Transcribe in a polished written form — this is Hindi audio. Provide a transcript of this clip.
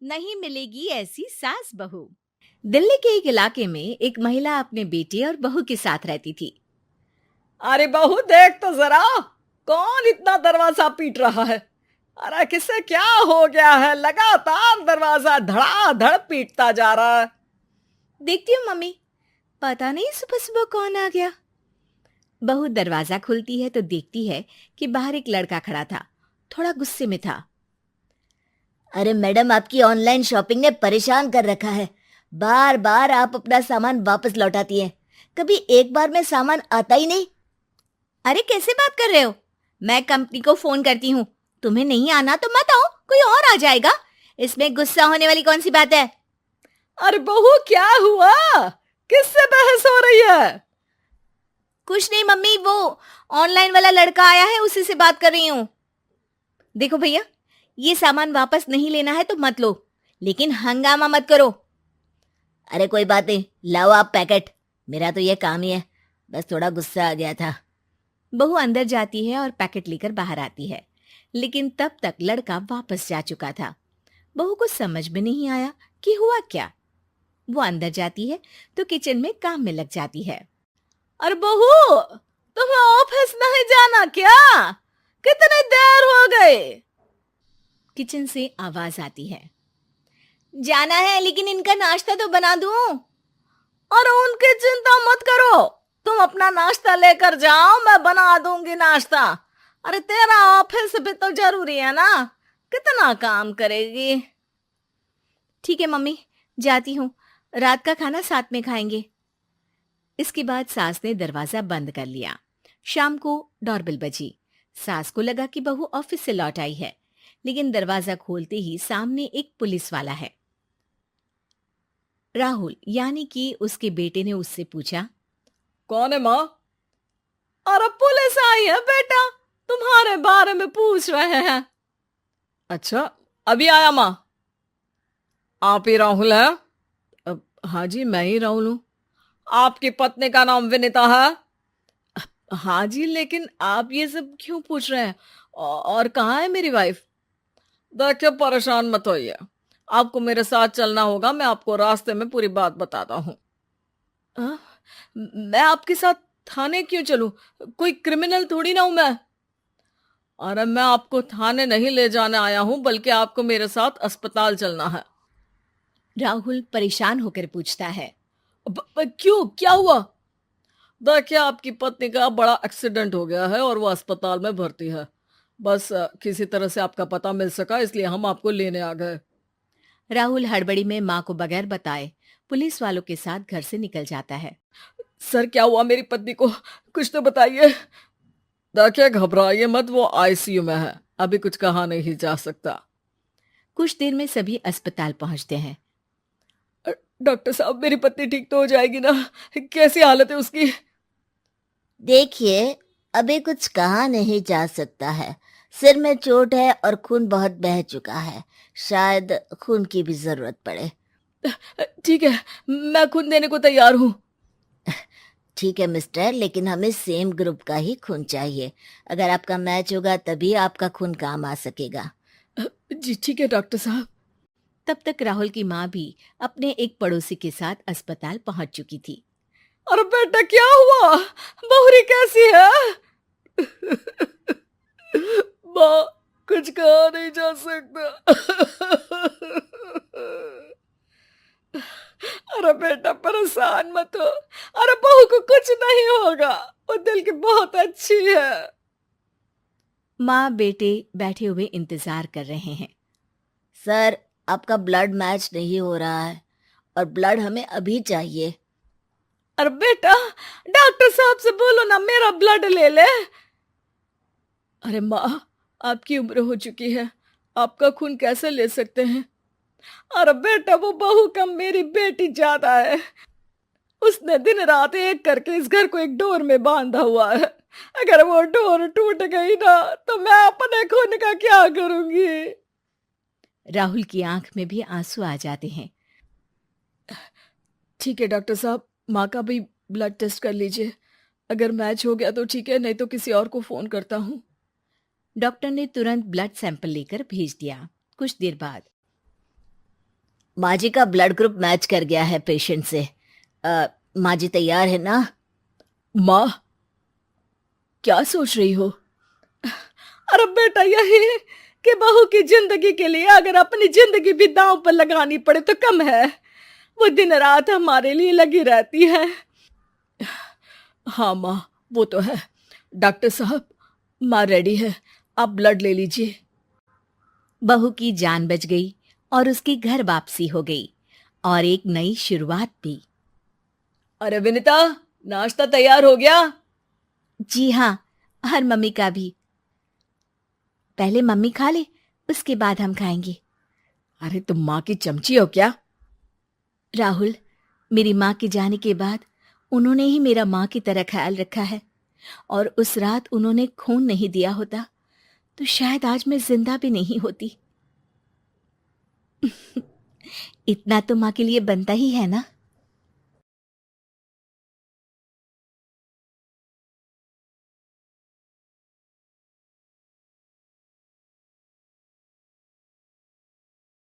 नहीं मिलेगी ऐसी सास बहू। दिल्ली के एक इलाके में एक महिला अपने बेटे और बहू के साथ रहती थी। अरे बहू देख तो जरा, कौन इतना दरवाजा पीट रहा है। अरे किसे क्या हो गया है, लगातार दरवाजा धड़ाधड़ पीटता जा रहा है। देखती हूँ मम्मी, पता नहीं सुबह सुबह कौन आ गया। बहू दरवाजा खोलती है तो देखती है कि बाहर एक लड़का खड़ा था, थोड़ा गुस्से में था। अरे मैडम, आपकी ऑनलाइन शॉपिंग ने परेशान कर रखा है। बार बार आप अपना सामान वापस लौटाती हैं। कभी एक बार में सामान आता ही नहीं। अरे कैसे बात कर रहे हो? मैं कंपनी को फोन करती हूँ, तुम्हें नहीं आना तो मत आओ, कोई और आ जाएगा। इसमें गुस्सा होने वाली कौन सी बात है? अरे बहू क्या हुआ, किससे बहस हो रही है? कुछ नहीं मम्मी, वो ऑनलाइन वाला लड़का आया है, उसी से बात कर रही हूँ। देखो भैया, ये सामान वापस नहीं लेना है तो मत लो, लेकिन हंगामा मत करो। अरे कोई बात नहीं, लाओ आप पैकेट। मेरा तो ये काम ही है, बस थोड़ा गुस्सा आ गया था। बहू अंदर जाती है और पैकेट लेकर बाहर आती है, लेकिन तब तक लड़का वापस जा चुका था। बहू को समझ में नहीं आया कि हुआ क्या। वो अंदर जाती है तो किचन में काम में लग जाती है। अरे बहू, तुम्हें ऑफिस नहीं जाना क्या? कितनी देर हो गई? किचन से आवाज आती है। जाना है, लेकिन इनका नाश्ता तो बना दूं। और उनकी चिंता मत करो, तुम अपना नाश्ता लेकर जाओ, मैं बना दूंगी नाश्ता। अरे तेरा ऑफिस भी तो जरूरी है ना, कितना काम करेगी। ठीक है मम्मी, जाती हूँ, रात का खाना साथ में खाएंगे। इसके बाद सास ने दरवाजा बंद कर लिया। शाम को डोरबेल बजी। सास को लगा कि बहू ऑफिस से लौट आई है, लेकिन दरवाजा खोलते ही सामने एक पुलिस वाला है। राहुल यानी कि उसके बेटे ने उससे पूछा, कौन है माँ? अरे पुलिस आई है बेटा, तुम्हारे बारे में पूछ रहे हैं। अच्छा, अभी आया माँ। आप ही राहुल है? हाँ जी, मैं ही राहुल हूँ। आपकी पत्नी का नाम विनीता है? हाँ जी, लेकिन आप ये सब क्यों पूछ रहे हैं? और कहाँ है मेरी वाइफ? देखिए, परेशान मत होइए, आपको मेरे साथ चलना होगा, मैं आपको रास्ते में पूरी बात बताता हूँ। मैं आपके साथ थाने क्यों चलूं? कोई क्रिमिनल थोड़ी ना हूं मैं। अरे मैं आपको थाने नहीं ले जाने आया हूं, बल्कि आपको मेरे साथ अस्पताल चलना है। राहुल परेशान होकर पूछता है। क्यों, क्या हुआ? देखिए, आपकी पत्नी का बड़ा एक्सीडेंट हो गया है और वो अस्पताल में भर्ती है। बस किसी तरह से आपका पता मिल सका, इसलिए हम आपको लेने आ गए। राहुल हड़बड़ी में माँ को बगैर बताए पुलिस वालों के साथ घर से निकल जाता है। सर, क्या हुआ मेरी पत्नी को, कुछ तो बताइए। देखिए, घबराइए मत, वो आईसीयू में है, अभी कुछ कहा नहीं जा सकता। कुछ देर में सभी अस्पताल पहुंचते हैं। डॉक्टर साहब, मेरी पत्नी ठीक तो हो जाएगी ना? कैसी हालत है उसकी? देखिए, अभी कुछ कहा नहीं जा सकता है। सिर में चोट है और खून बहुत बह चुका है। शायद खून की भी जरूरत पड़े। ठीक है, मैं खून देने को तैयार हूँ। ठीक है मिस्टर, लेकिन हमें सेम ग्रुप का ही खून चाहिए। अगर आपका मैच होगा तभी आपका खून काम आ सकेगा। जी ठीक है डॉक्टर साहब। तब तक राहुल की माँ भी अपने एक पड़ोसी के साथ अस्पताल पहुंच चुकी थी। अरे बेटा, क्या हुआ? बहुरी कैसी है? माँ, कुछ कहा नहीं जा सकता। अरे बेटा, परेशान मत हो। अरे बहू को कुछ नहीं होगा, वो दिल की बहुत अच्छी है। माँ बेटे बैठे हुए इंतजार कर रहे हैं। सर, आपका ब्लड मैच नहीं हो रहा है और ब्लड हमें अभी चाहिए। अरे बेटा, डॉक्टर साहब से बोलो ना, मेरा ब्लड ले ले। अरे माँ, आपकी उम्र हो चुकी है, आपका खून कैसे ले सकते हैं? अरे बेटा, वो बहू कम मेरी बेटी ज्यादा है। उसने दिन रात एक करके इस घर को एक डोर में बांधा हुआ है। अगर वो डोर टूट गई ना, तो मैं अपने खून का क्या करूंगी? राहुल की आंख में भी आंसू आ जाते हैं। ठीक है डॉक्टर साहब, माँ का भी ब्लड टेस्ट कर लीजिए। अगर मैच हो गया तो ठीक है, नहीं तो किसी और को फोन करता हूँ। डॉक्टर ने तुरंत ब्लड सैंपल लेकर भेज दिया। कुछ देर बाद माँ जी का ब्लड ग्रुप मैच कर गया है पेशेंट से। माँ जी तैयार है ना? माँ, क्या सोच रही हो? अरे बेटा, यही कि बहू की जिंदगी के लिए अगर अपनी जिंदगी भी दांव पर लगानी पड़े तो कम है। वो दिन रात हमारे लिए लगी रहती है। हाँ माँ, वो तो है। डॉक्टर साहब, माँ रेडी है, आप ब्लड ले लीजिए। बहू की जान बच गई और उसकी घर वापसी हो गई और एक नई शुरुआत भी। अरे विनीता, नाश्ता तैयार हो गया? जी हाँ, और मम्मी का भी। पहले मम्मी खा ले, उसके बाद हम खाएंगे। अरे तुम माँ की चमची हो क्या? राहुल, मेरी माँ के जाने के बाद उन्होंने ही मेरा माँ की तरह ख्याल रखा है, और उस रात उन्होंने खून नहीं दिया होता तो शायद आज मैं जिंदा भी नहीं होती। इतना तो माँ के लिए बनता ही है ना।